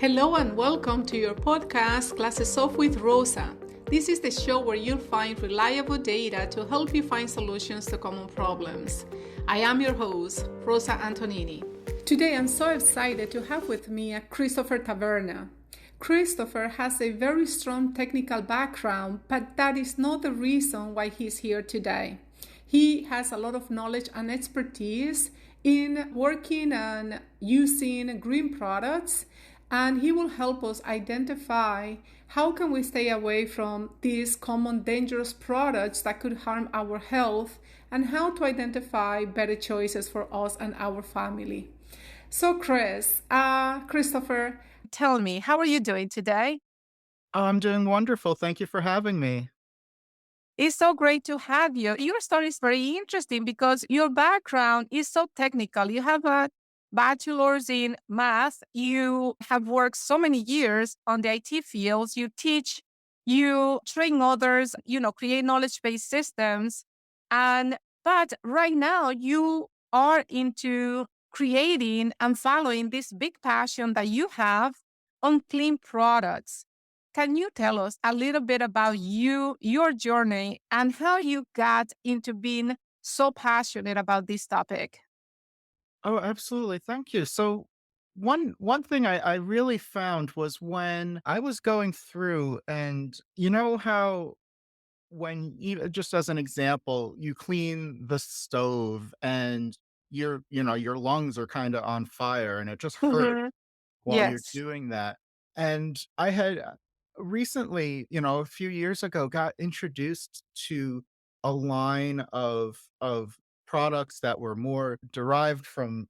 Hello and welcome to your podcast, Classes Off with Rosa. This is the show where you'll find reliable data to help you find solutions to common problems. I am your host, Rosa Antonini. Today I'm so excited to have with me Christopher Taverna. Christopher has a very strong technical background, but that is not the reason why he's here today. He has a lot of knowledge and expertise in working and using green products, and he will help us identify how can we stay away from these common dangerous products that could harm our health and how to identify better choices for us and our family. So Christopher, tell me, how are you doing today? I'm doing wonderful. Thank you for having me. It's so great to have you. Your story is very interesting because your background is so technical. You have a bachelor's in math. You have worked so many years on the IT fields. You teach, you train others, create knowledge-based systems. But right now you are into creating and following this big passion that you have on clean products. Can you tell us a little bit about you, your journey, and how you got into being so passionate about this topic? Oh, absolutely. Thank you. So one thing I really found was when I was going through, and you know how when you, just as an example, you clean the stove and your lungs are kind of on fire and it just hurts Mhm. while you're Yes. doing that. And I had recently, a few years ago, got introduced to a line of products that were more derived from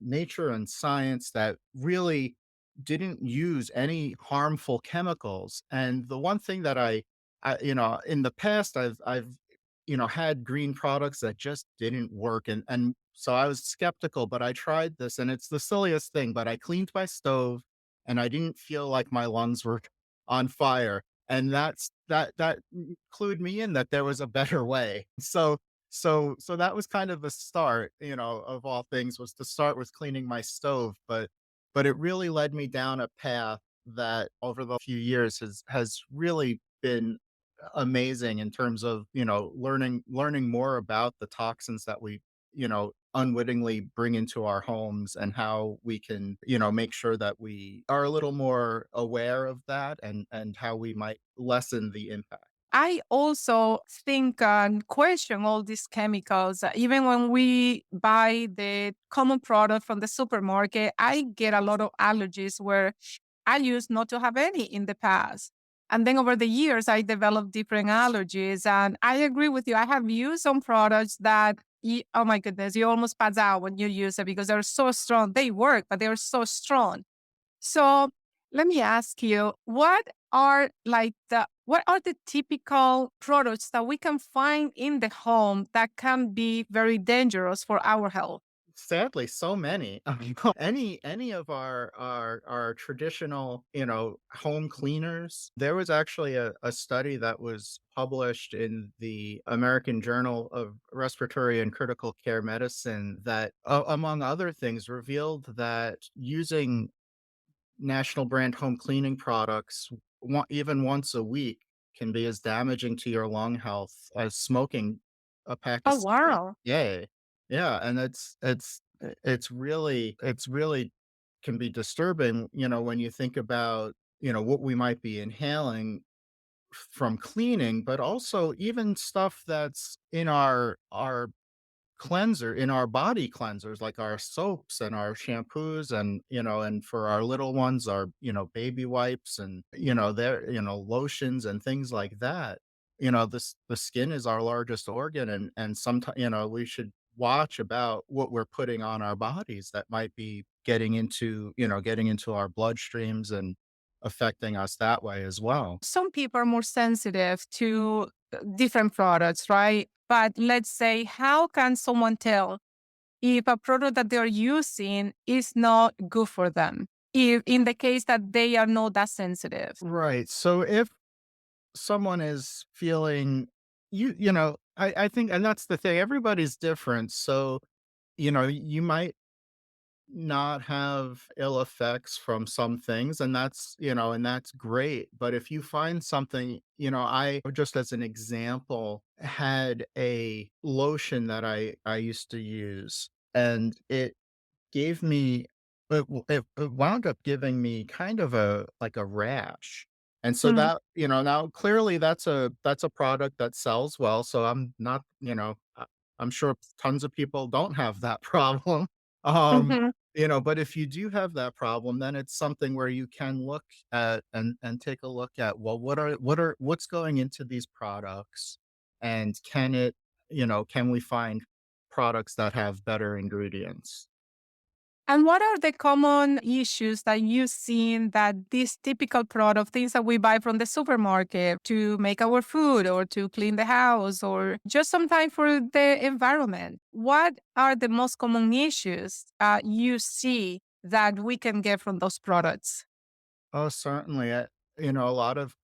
nature and science that really didn't use any harmful chemicals. And the one thing that in the past I've had green products that just didn't work, and so I was skeptical, but I tried this and it's the silliest thing, but I cleaned my stove and I didn't feel like my lungs were on fire. And that clued me in that there was a better way. So that was kind of the start, of all things, was to start with cleaning my stove, but it really led me down a path that over the few years has really been amazing in terms of, learning more about the toxins that we, unwittingly bring into our homes, and how we can, make sure that we are a little more aware of that, and how we might lessen the impact. I also think and question all these chemicals. Even when we buy the common product from the supermarket, I get a lot of allergies where I used not to have any in the past. And then over the years, I developed different allergies. And I agree with you. I have used some products that, oh my goodness, you almost pass out when you use it because they're so strong. They work, but they're so strong. So let me ask you, what are the typical products that we can find in the home that can be very dangerous for our health? Sadly, so many. I mean, any of our traditional, home cleaners. There was actually a study that was published in the American Journal of Respiratory and Critical Care Medicine that, among other things, revealed that using national brand home cleaning products even once a week can be as damaging to your lung health as smoking a pack of Oh, cigarettes. wow. Yay. Yeah, and it's really can be disturbing, when you think about, what we might be inhaling from cleaning, but also even stuff that's in our cleanser, in our body cleansers, like our soaps and our shampoos, and and for our little ones, our baby wipes, and their lotions and things like that. The skin is our largest organ, and sometimes, we should watch about what we're putting on our bodies that might be getting into our bloodstreams and affecting us that way as well. Some people are more sensitive to different products, right? But let's say, how can someone tell if a product that they're using is not good for them? If in the case that they are not that sensitive. Right. So if someone is feeling, I think, and that's the thing, everybody's different. So, you might not have ill effects from some things, and that's great. But if you find something, I just as an example had a lotion that I used to use, and it wound up giving me kind of a rash. And so Mhm. that, now clearly that's a product that sells well, so I'm not, I'm sure tons of people don't have that problem. Um, Mhm. but if you do have that problem, then it's something where you can look at and take a look at, well, what's going into these products, and can we find products that have better ingredients? And what are the common issues that you've seen that this typical product, things that we buy from the supermarket to make our food or to clean the house or just sometimes for the environment, what are the most common issues you see that we can get from those products? Oh, certainly. A lot of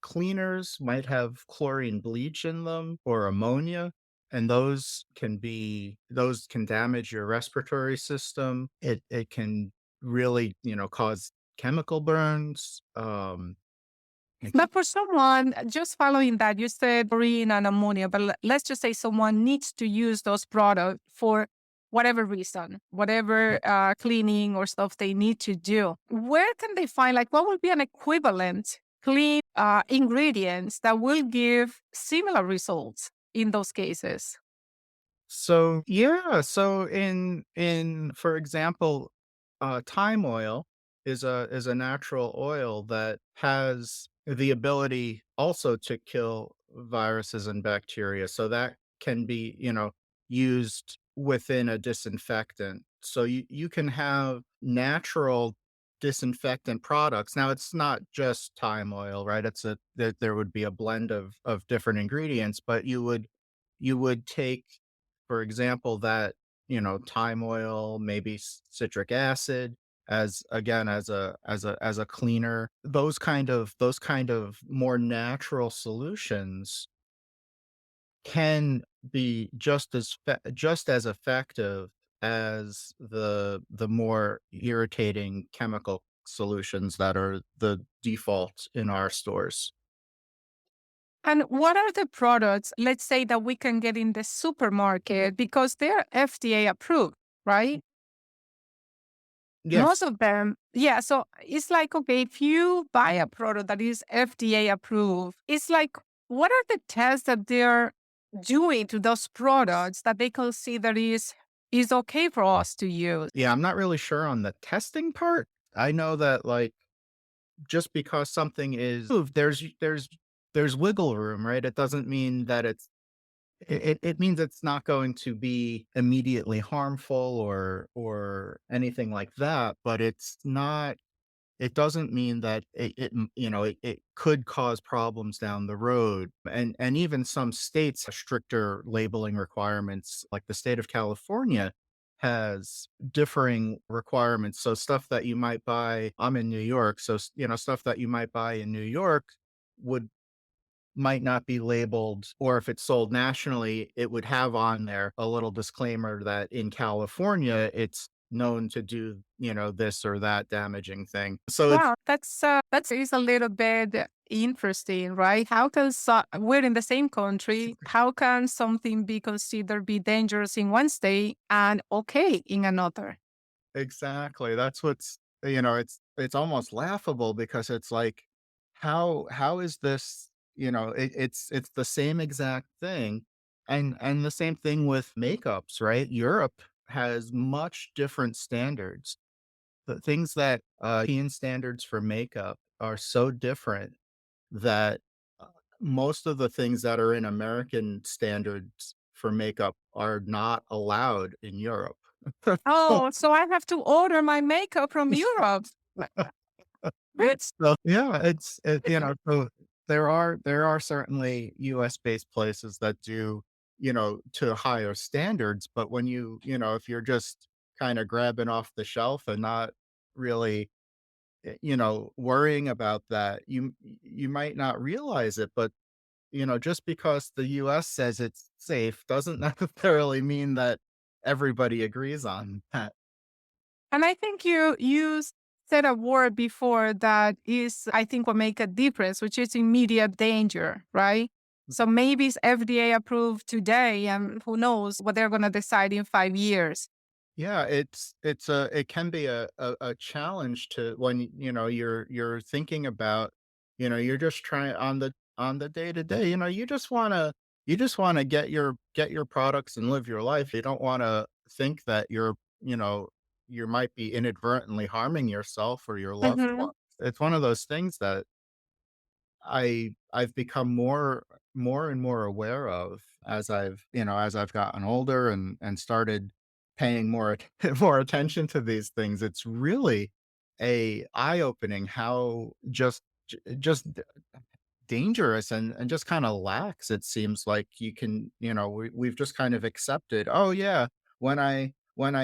cleaners might have chlorine bleach in them or ammonia, and those can damage your respiratory system. It can really, cause chemical burns. It c- But for someone, just following that, you said chlorine and ammonia, but let's just say someone needs to use those products for whatever reason, whatever cleaning or stuff they need to do. Where can they find, like, what would be an equivalent clean ingredients that will give similar results in those cases? So yeah, so in for example, thyme oil is a natural oil that has the ability also to kill viruses and bacteria. So that can be, used within a disinfectant. So you can have natural disinfectant products. Now it's not just thyme oil, right? There would be a blend of different ingredients, but you would take, for example, that, thyme oil, maybe citric acid, as again as a cleaner. Those kind of more natural solutions can be just as effective as the more irritating chemical solutions that are the default in our stores. And what are the products, let's say, that we can get in the supermarket because they're FDA approved, right? Most Yes. of them, yeah. So it's like, okay, if you buy a product that is FDA approved, it's like, what are the tests that they're doing to those products that they consider is okay for us to use? Yeah, I'm not really sure on the testing part. I know that, like, just because something is moved, there's wiggle room, right? It doesn't mean that it means it's not going to be immediately harmful or anything like that, but it doesn't mean that it could cause problems down the road. And even some states have stricter labeling requirements, like the state of California has differing requirements. So stuff that you might buy, I'm in New York, so stuff that you might buy in New York would might not be labeled, or if it's sold nationally, it would have on there a little disclaimer that in California, it's known to do, this or that damaging thing. So it's Wow, that's is a little bit interesting, right? How can we're in the same country? How can something be considered be dangerous in one state and okay in another? exactly, that's it's almost laughable, because it's like, how is this, it's the same exact thing. And the same thing with makeups, right? Europe has much different standards. The things that, European standards for makeup are so different that, uh, most of the things that are in American standards for makeup are not allowed in Europe. So Oh, so I have to order my makeup from Europe. It's so, yeah, so there are certainly US-based places that do, to higher standards, but if you're just kinda grabbing off the shelf and not really, worrying about that, you might not realize it. But, just because the US says it's safe doesn't necessarily mean that everybody agrees on that. And I think you said a word before that is, I think, what make a difference, which is immediate danger, right? So maybe it's FDA approved today, and who knows what they're going to decide in 5 years. Yeah, it can be a challenge to when you're thinking about, you're just trying on the day to day, you just wanna get your products and live your life. You don't wanna think that you might be inadvertently harming yourself or your loved Hmm. ones. It's one of those things that I've become more and more aware of as I've gotten older and started paying more more attention to these things. It's really a eye-opening how just dangerous and just kinda lax. It seems like you can we've just kind of accepted, "Oh, yeah, when I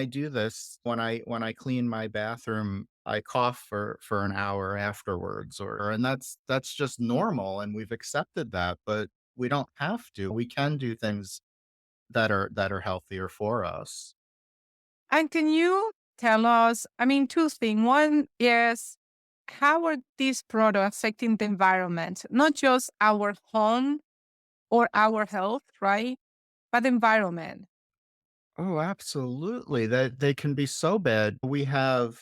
do this, when I clean my bathroom, I cough for an hour afterwards," and that's just normal, and we've accepted that, but we don't have to. We can do things that are healthier for us. And can you tell us, I mean, two things. One is, how are these products affecting the environment, not just our home or our health, right? But the environment. Oh, absolutely. That they can be so bad. We have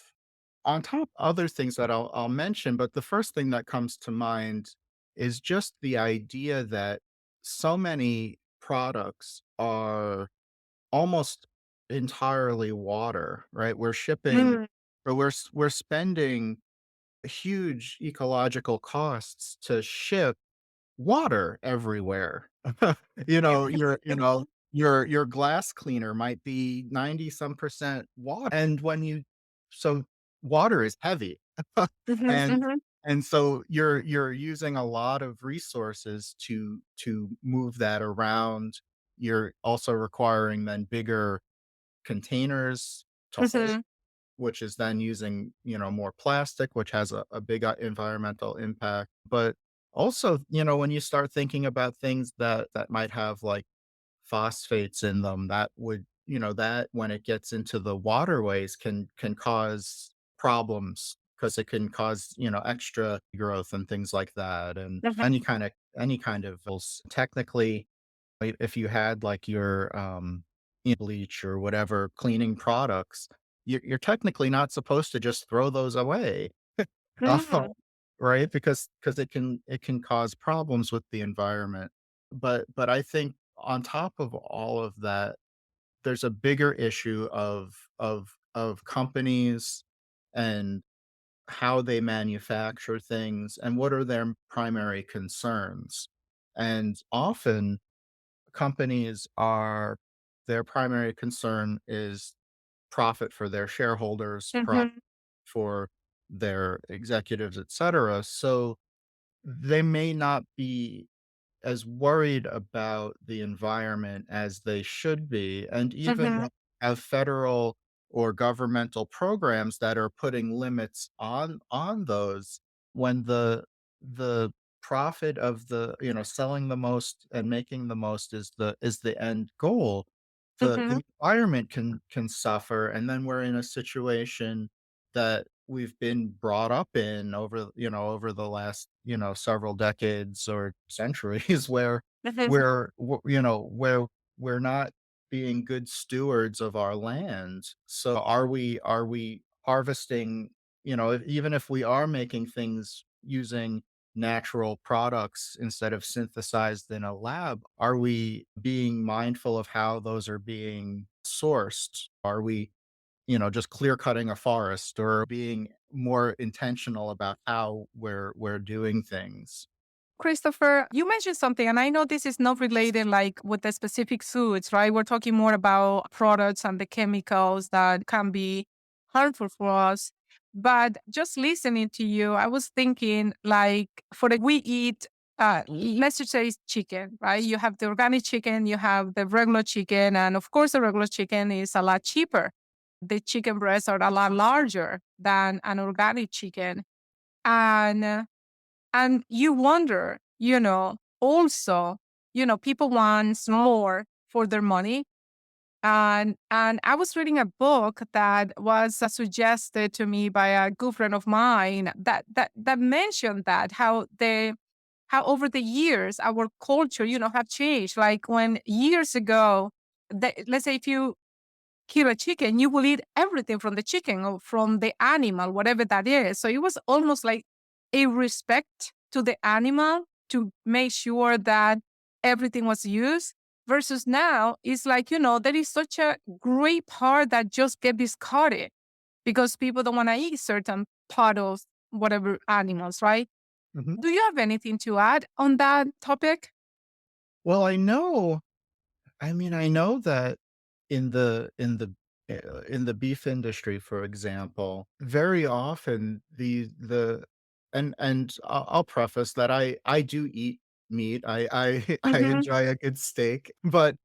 on top other things that I'll mention, but the first thing that comes to mind is just the idea that so many products are almost entirely water, right? We're shipping Mm, or we're spending huge ecological costs to ship water everywhere. Your glass cleaner might be 90 some percent water. And so water is heavy. mhm, and mhm, and so you're using a lot of resources to move that around. You're also requiring then bigger containers to hold, mhm, which is then using, more plastic, which has a big environmental impact. But also, when you start thinking about things that might have like phosphates in them, that would, that when it gets into the waterways can cause problems because it can cause, extra growth and things like that. And mhm, any kind of technically if you had like your bleach or whatever cleaning products, you're technically not supposed to just throw those away. uh, mm. right? Because it can cause problems with the environment. But I think on top of all of that, there's a bigger issue of companies and how they manufacture things and what are their primary concerns. And often companies are their primary concern is profit for their shareholders, profit Mhm, for their executives, etc. So they may not be as worried about the environment as they should be, and even mhm, when have federal or governmental programs that are putting limits on those, when the profit of the selling the most and making the most is the end goal, mhm, the environment can suffer, and then we're in a situation that we've been brought up in over the last, several decades or centuries where mhm. where we're not being good stewards of our land. So are we harvesting, even if we are making things using natural products instead of synthesized in a lab, are we being mindful of how those are being sourced? Are we just clear cutting a forest or being more intentional about how we're doing things. Christopher, you mentioned something, and I know this is not related like with the specific foods, right? We're talking more about products and the chemicals that can be harmful for us. But just listening to you, I was thinking like we eat, let's just say chicken, right? You have the organic chicken, you have the regular chicken, and of course, the regular chicken is a lot cheaper. The chicken breasts are a lot larger than an organic chicken. And you wonder, also, people want more for their money. And I was reading a book that was suggested to me by a good friend of mine that mentioned that how over the years our culture, have changed. Like when years ago, let's say if you kill a chicken, you will eat everything from the chicken or from the animal, whatever that is. So it was almost like a respect to the animal to make sure that everything was used. Versus now, it's like, there is such a great part that just get discarded because people don't want to eat certain part of whatever animals, right? Mhm. Do you have anything to add on that topic? Well, I know that in the beef industry, for example, very often and I'll preface that I do eat meat. I Hmm. enjoy a good steak, but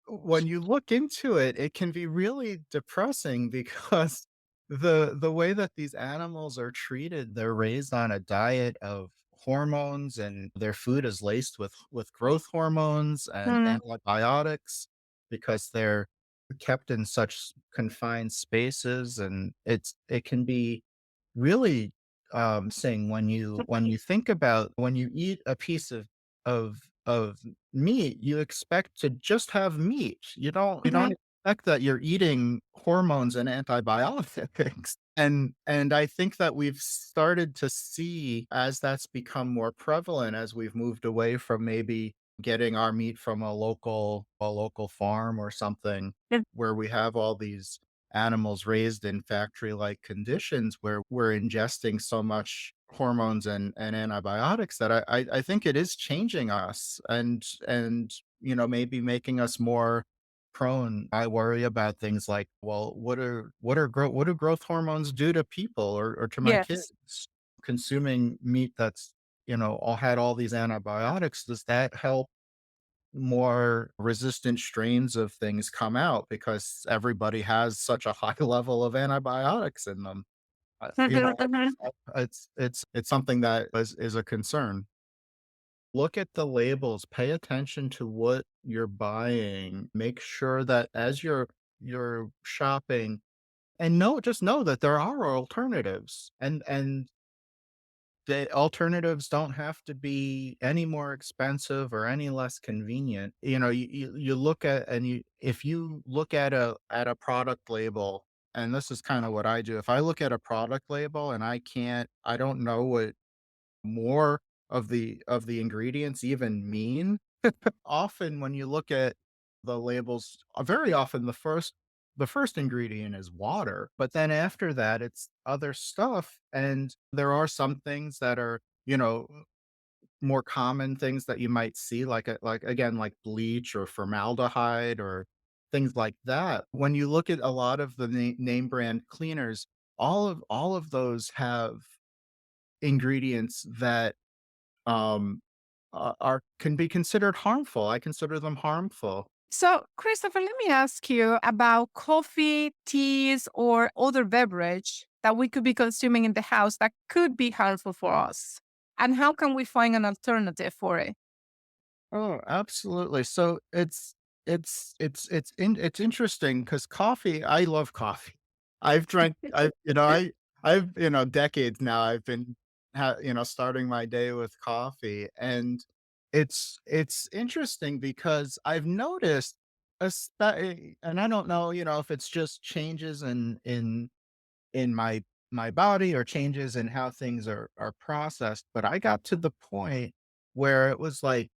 when you look into it, it can be really depressing because the way that these animals are treated, they're raised on a diet of hormones, and their food is laced with growth hormones and antibiotics because they're kept in such confined spaces, and it can be really saying when you think about when you eat a piece of of meat, you expect to just have meat. You don't expect that you're eating hormones and antibiotics. And I think that we've started to see, as that's become more prevalent, as we've moved away from maybe getting our meat from a local farm or something, where we have all these animals raised in factory-like conditions where we're ingesting so much hormones and antibiotics, that I think it is changing us, and maybe making us more prone. I worry about things like, well, what do growth hormones do to people or to my Yes. kids? Consuming meat that's, all had all these antibiotics, does that help more resistant strains of things come out because everybody has such a high level of antibiotics in them? Uh, you know, it's something that is a concern. Look at the labels, pay attention to what you're buying, make sure that as you're shopping, and just know that there are alternatives, and the alternatives don't have to be any more expensive or any less convenient. You look at, and you if you look at a product label, and this is kind of what I do. If I look at a product label and I don't know what more of the ingredients even mean. Often when you look at the labels, very often the first ingredient is water, but then after that it's other stuff, and there are some things that are, more common things that you might see, like again, like bleach or formaldehyde or things like that. When you look at a lot of the name brand cleaners, all of those have ingredients that um, are can be considered harmful. I consider them harmful. So, Christopher, let me ask you about coffee, teas, or other beverage that we could be consuming in the house that could be harmful for us. And how can we find an alternative for it? Oh, absolutely. So it's interesting because coffee. I love coffee. I've drank. I've decades now. I've been starting my day with coffee, and it's interesting because I've noticed, and I don't know, if it's just changes in my body or changes in how things are processed, but I got to the point where it was like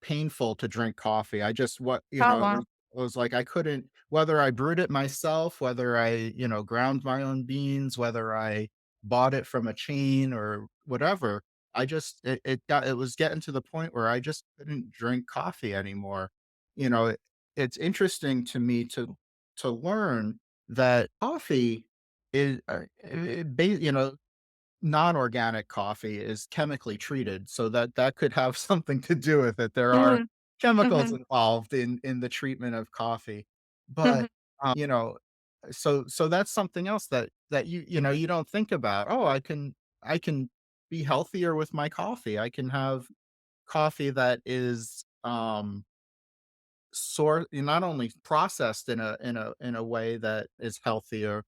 painful to drink coffee. I just what Oh, it wow. was like I couldn't, whether I brewed it myself, whether I, ground my own beans, whether I bought it from a chain or whatever. It was getting to the point where I just couldn't drink coffee anymore. It's interesting to me to learn that coffee is, non-organic coffee is chemically treated, so that could have something to do with it. There are Mhm, chemicals mhm, involved in the treatment of coffee, mhm, but, so that's something else that you don't think about. "Oh, I can be healthier with my coffee. I can have coffee that is, not only processed in a way that is healthier,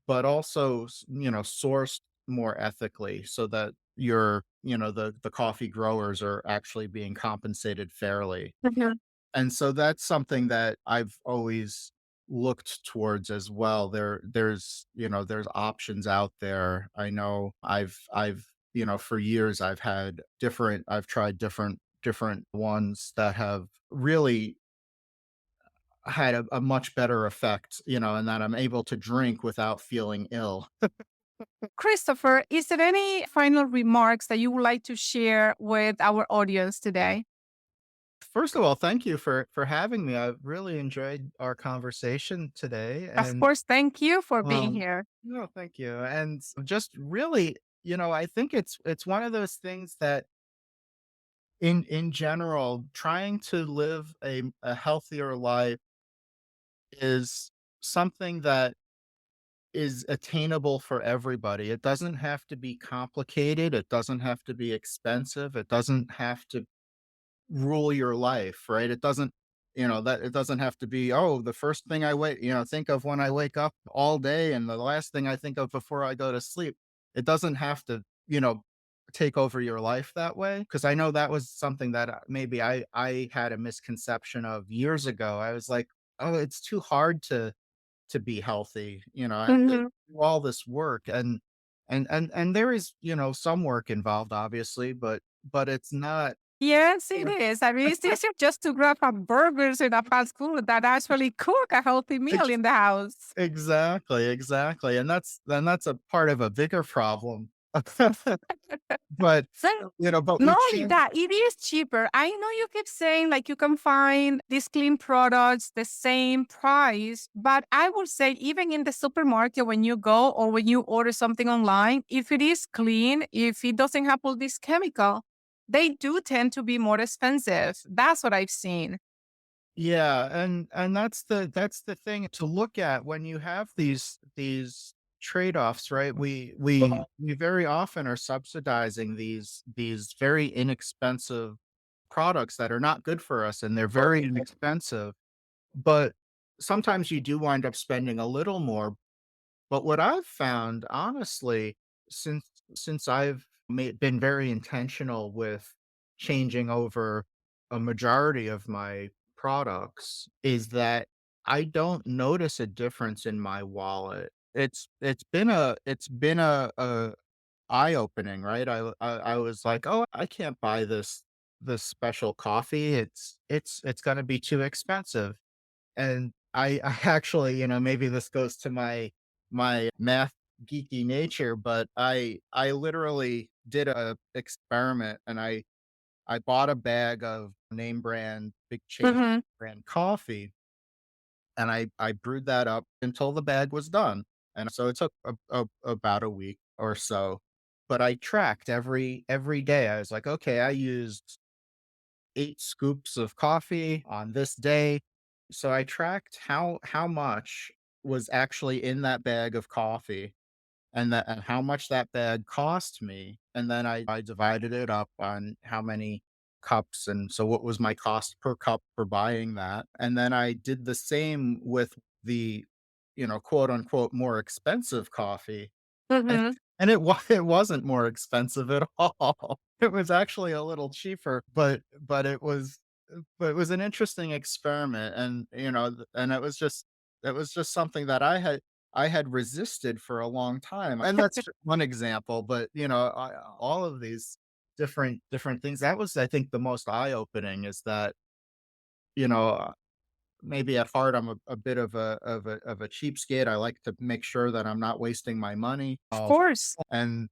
but also sourced more ethically, so that the coffee growers are actually being compensated fairly. Mhm. And so that's something that I've always looked towards as well. There's options out there. I know for years I've tried different ones that have really had a much better effect, and that I'm able to drink without feeling ill. Christopher, is there any final remarks that you would like to share with our audience today? First of all, thank you for having me. I've really enjoyed our conversation today, Of and course, thank you for being um, here. no, thank you. And just really, I think it's one of those things that in general, trying to live a healthier life is something that is attainable for everybody. It doesn't have to be complicated. It doesn't have to be expensive. It doesn't have to rule your life, right? It doesn't, that it doesn't have to be, oh, the first thing think of when I wake up all day and the last thing I think of before I go to sleep. It doesn't have to, take over your life that way. Cause I know that was something that maybe I had a misconception of years ago. I was like, oh, it's too hard to be healthy. I have to Mhm. do all this work, and there is, some work involved, obviously, but it's not. Yes, it is. I mean, it's easier just to grab a burgers in a fast food than actually cook a healthy meal Ex in the house. Exactly, exactly, and that's a part of a bigger problem. But, So, but not we only can't. that, it is cheaper. I know you keep saying like you can find these clean products the same price, but I would say even in the supermarket when you go or when you order something online, if it is clean, if it doesn't have all this chemical, they do tend to be more expensive. That's what I've seen. Yeah, and that's the thing to look at when you have these trade-offs, right? We very often are subsidizing these very inexpensive products that are not good for us, and they're very inexpensive, but sometimes you do wind up spending a little more. But what I've found, honestly, since I've been very intentional with changing over a majority of my products, is that I don't notice a difference in my wallet. It's been a eye opening, right? I was like, oh, I can't buy this special coffee. It's going to be too expensive. And I actually, maybe this goes to my math geeky nature, but I literally did a experiment, and I bought a bag of name brand, big chain Mhm. brand coffee, and I brewed that up until the bag was done. And so it took about a week or so, but I tracked every day. I was like, okay, I used 8 scoops of coffee on this day. So I tracked how much was actually in that bag of coffee, and how much that bag cost me, and then I divided it up on how many cups, and so what was my cost per cup for buying that, and then I did the same with the, quote unquote more expensive coffee, and Mhm. it wasn't more expensive at all. It was actually a little cheaper, but it was an interesting experiment, and, and it was just something that I had resisted for a long time, and that's just one example, but, all of these different things, that was, I think, the most eye-opening, is that, you know, uh, maybe at heart, I'm a bit of a cheapskate. I like to make sure that I'm not wasting my money, Of course. and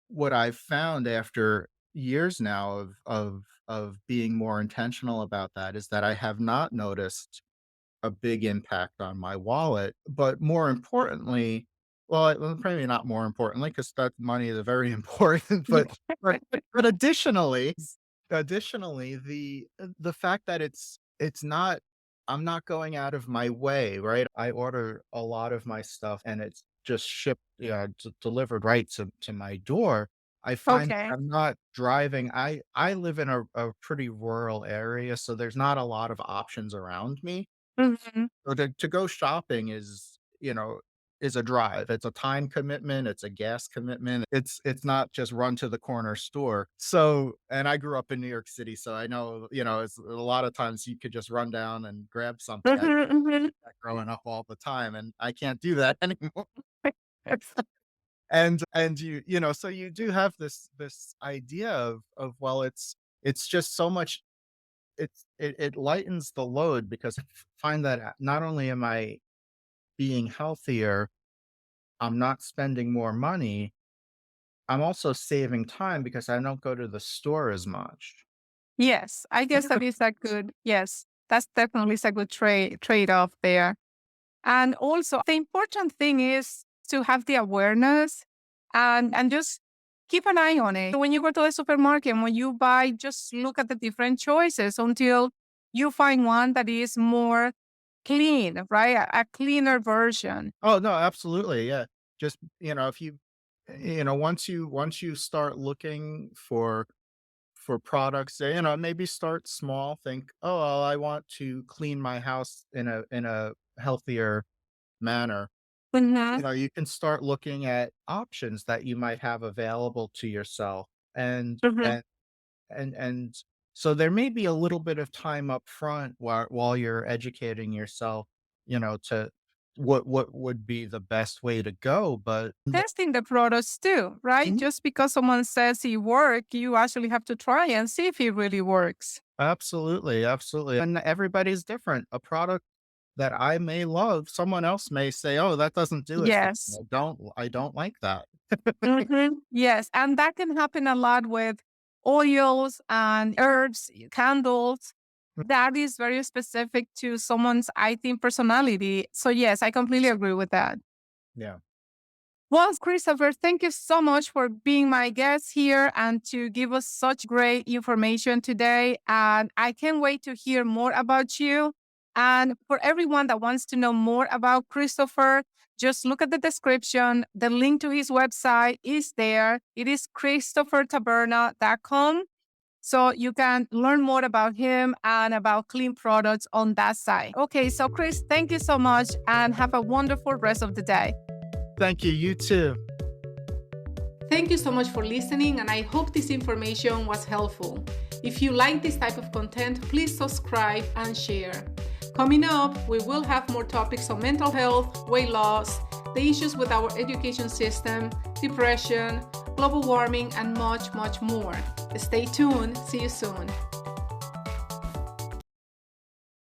what I've found after years now of being more intentional about that is that I have not noticed a big impact on my wallet, but more importantly, maybe not more importantly, because that money is very important, but additionally, the fact that it's not I'm not going out of my way, right? I order a lot of my stuff and it's just shipped, delivered right to my door. I find Okay. I'm not driving. I live in a pretty rural area, so there's not a lot of options around me. Mhm. So to go shopping is, is a drive. It's a time commitment, it's a gas commitment. It's not just run to the corner store. So, and I grew up in New York City, so I know, it's a lot of times you could just run down and grab something. I did Mhm, mhm. that growing up all the time, and I can't do that anymore. And so you do have this idea of, well, it's just so much. It lightens the load because I find that not only am I being healthier, I'm not spending more money, I'm also saving time because I don't go to the store as much. Yes, I guess that is a good yes, that's definitely is a good trade-off there. And also, the important thing is to have the awareness and just keep an eye on it. When you go to the supermarket, when you buy, just look at the different choices until you find one that is more clean, right? A cleaner version. Oh, no, absolutely, yeah. Just, if once you start looking for products, maybe start small, think, "Oh, well, I want to clean my house in a healthier manner." Mhm, You can start looking at options that you might have available to yourself, and mhm. and so there may be a little bit of time up front while you're educating yourself, to what would be the best way to go, but Testing the products too, right? Mhm. Just because someone says it works, you actually have to try and see if it really works. Absolutely, absolutely, and everybody's different. A product that I may love, someone else may say, "Oh, that doesn't do it for me. Yes. I don't like that." Mhm. Yes, and that can happen a lot with oils and herbs, candles. That is very specific to someone's, I think, personality. So, yes, I completely agree with that. Yeah. Well, Christopher, thank you so much for being my guest here and to give us such great information today. And I can't wait to hear more about you. And for everyone that wants to know more about Christopher, just look at the description. The link to his website is there. It is christophertaverna.com. So you can learn more about him and about clean products on that site. Okay, so Chris, thank you so much and have a wonderful rest of the day. Thank you, you too. Thank you so much for listening, and I hope this information was helpful. If you like this type of content, please subscribe and share. Coming up, we will have more topics on mental health, weight loss, the issues with our education system, depression, global warming, and much, much more. Stay tuned. See you soon.